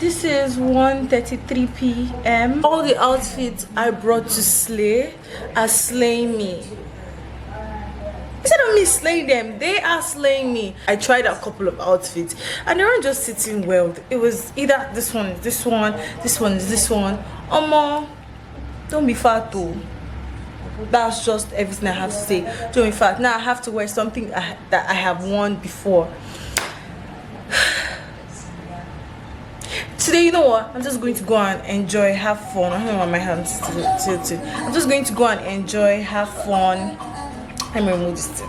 This is 1:33 p.m. All the outfits I brought to slay are slaying me. Instead of me slaying them, they are slaying me. I tried a couple of outfits and they weren't just sitting well. It was either this one is this one, this one is this one. Omo, don't be fat too. That's just everything I have to say. Don't be fat. Now I have to wear something that I have worn before. Today, you know what? I'm just going to go and enjoy, have fun. I don't want my hands to. I'm just going to go and enjoy, have fun. Let me remove this thing.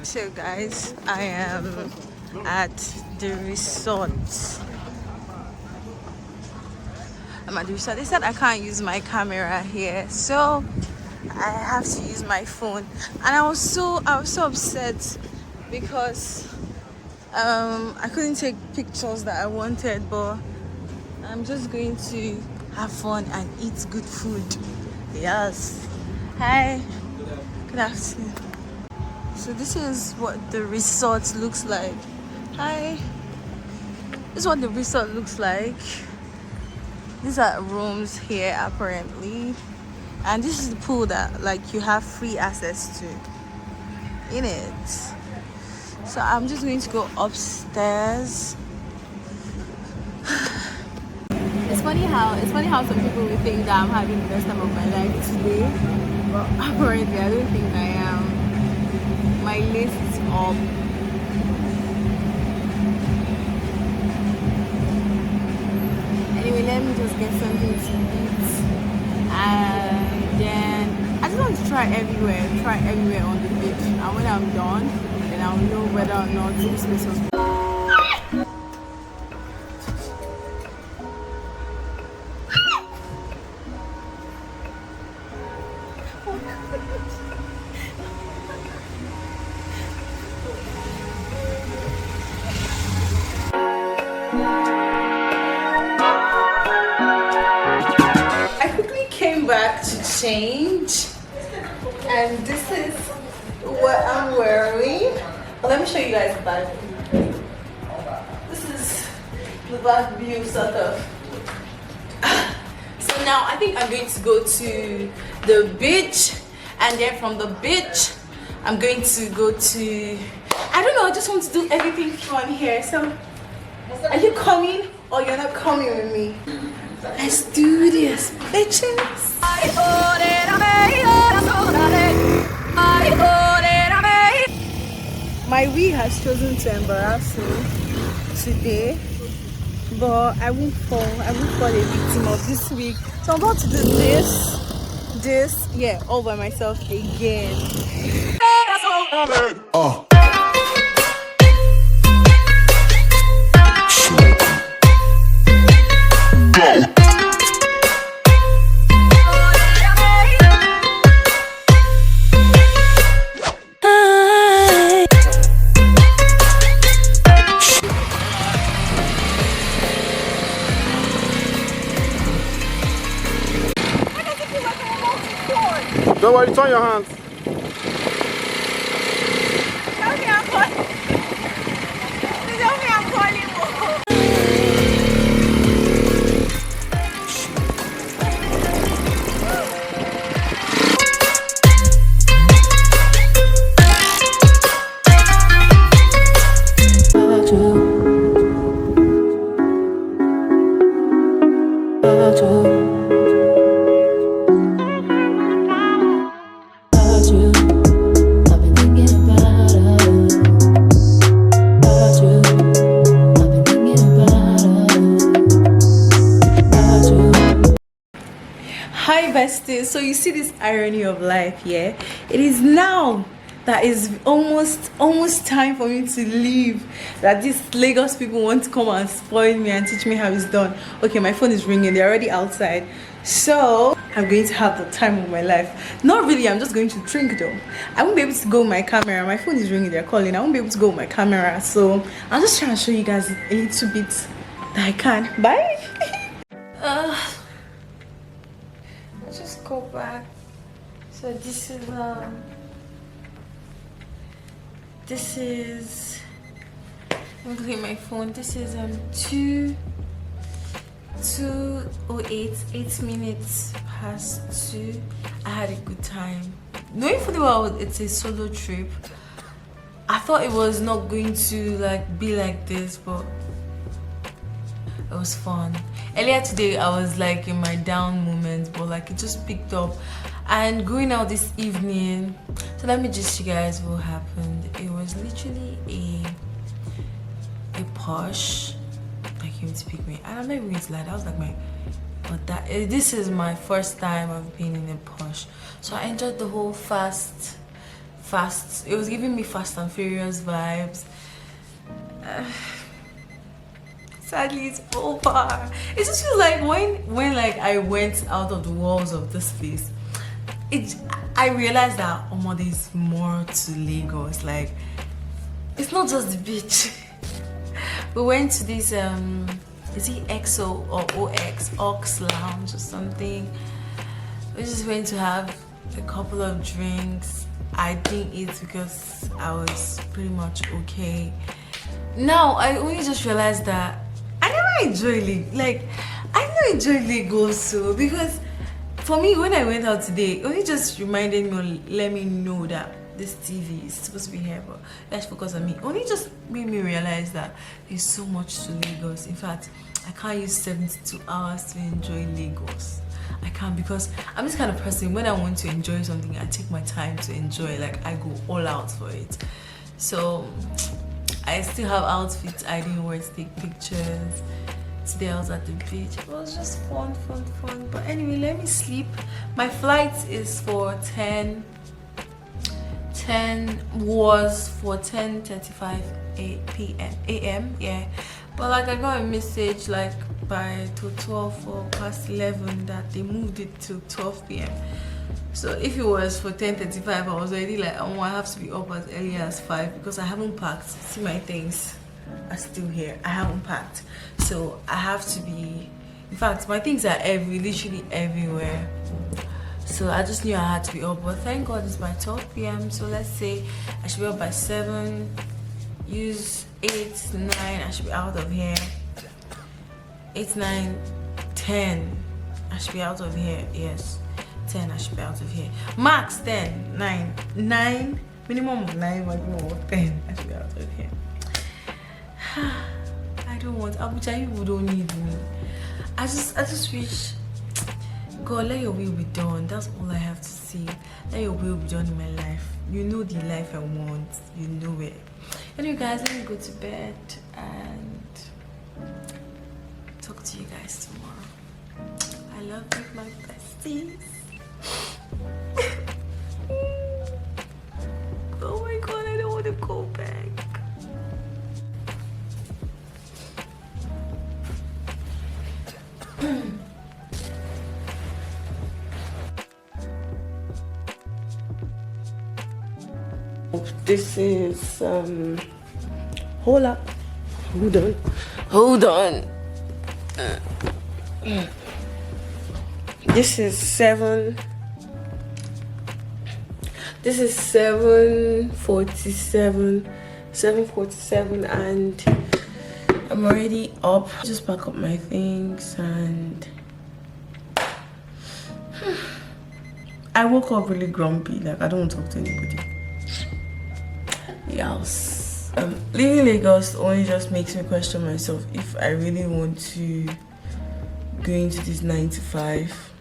So guys, I am at the resort. I'm at the resort. They said I can't use my camera here, so I have to use my phone. And I was so upset because I couldn't take pictures that I wanted, but I'm just going to have fun and eat good food. Yes. Hi. Good afternoon. So this is what the resort looks like. Hi. This is what the resort looks like. These are rooms here apparently. And this is the pool that like you have free access to in it. So I'm just going to go upstairs. It's funny how some people will think that I'm having the best time of my life today, but apparently I don't think I am. My list is up. Anyway, let me just get something to eat, and then I just want to try everywhere on the beach. And when I'm done, then I'll know whether or not this place was. Back to change, and this is what I'm wearing. Well, let me show you guys the back view. This is the back view sort of. So now I think I'm going to go to the beach, and then from the beach I'm going to go to, I don't know, I just want to do everything fun here. So are you coming or you're not coming with me? Let's do this, bitches. My wig has chosen to embarrass me today, but I won't fall a victim of this wig. So I'm about to do this, yeah, all by myself again. Oh. Don't worry, turn your hands. Tell me I'm calling. Tell me I'm calling. Besties, so you see this irony of life, yeah? It is now that is almost time for me to leave, that these Lagos people want to come and spoil me and teach me how it's done. Okay, my phone is ringing, they're already outside, so I'm going to have the time of my life. Not really, I'm just going to drink though. I won't be able to go with my camera. My phone is ringing, they're calling. I won't be able to go with my camera, so I'm just trying to show you guys a little bit that I can. Bye. Let's just go back. So this is I'm looking at my phone. This is 2:08, 8 minutes past 2. I had a good time. Knowing fully well it's a solo trip, I thought it was not going to like be like this, but it was fun. Earlier today I was like in my down moments, but like it just picked up. And going out this evening, so let me just show you guys what happened. It was literally a Porsche that came to pick me, and I'm not even going to lie, that was like this is my first time I've been in a Porsche, so I enjoyed the whole fast. It was giving me Fast and Furious vibes. Sadly, it's over. It just feels like when like I went out of the walls of this place, I realized that there's more to Lagos. Like, it's not just the beach. We went to this is it XO or Ox Lounge or something. We just went to have a couple of drinks. I didn't eat because I was pretty much okay. Now I only just realized that I never enjoy Lagos, so because for me, when I went out today, it only just reminded me, or let me know that this TV is supposed to be here, but let's focus on me. Only just made me realize that there's so much to Lagos. In fact, I can't use 72 hours to enjoy Lagos. I can't, because I'm this kind of person, when I want to enjoy something, I take my time to enjoy. Like, I go all out for it. So I still have outfits I didn't wear to take pictures. Today I was at the beach. It was just fun. But anyway, let me sleep. My flight is for 10 was for 10:35 a.m. yeah, but like I got a message like by 12 or past 11 that they moved it to 12 p.m. So if it was for 10:35, I was already like, oh, I have to be up as early as 5 because I haven't packed. See, my things are still here. I haven't packed, so I have to be. In fact, my things are literally everywhere. So I just knew I had to be up, but thank God it's by 12 p.m. So let's say I should be up by 7. Use 8, 9. I should be out of here. 8, 9, 10. I should be out of here. Yes, 10. I should be out of here. Max 10, 9, 9. Minimum of 9, maximum of 10. I should be out of here. I don't want Abuja. You don't need me. I just wish. God, let your will be done. That's all I have to say. Let your will be done in my life. You know the life I want. You know it. Anyway, guys, let me go to bed and talk to you guys tomorrow. I love you, my besties. Oh my God, I don't want to go back. This is hold on. This is 7:47 and I'm already up. Just pack up my things and I woke up really grumpy. Like, I don't want to talk to anybody. Yes. Leaving Lagos only just makes me question myself if I really want to go into this 9 to 5.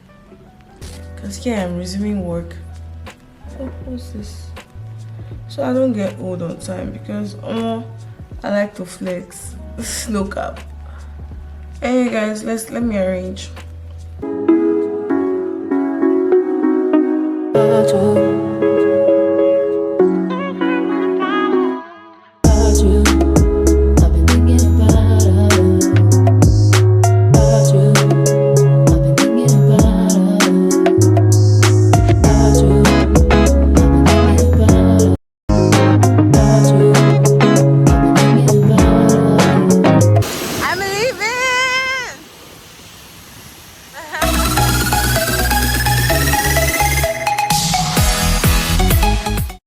Because yeah, I'm resuming work. Oh, what's this? So I don't get old on time because I like to flex. No cap. Hey guys, let me arrange.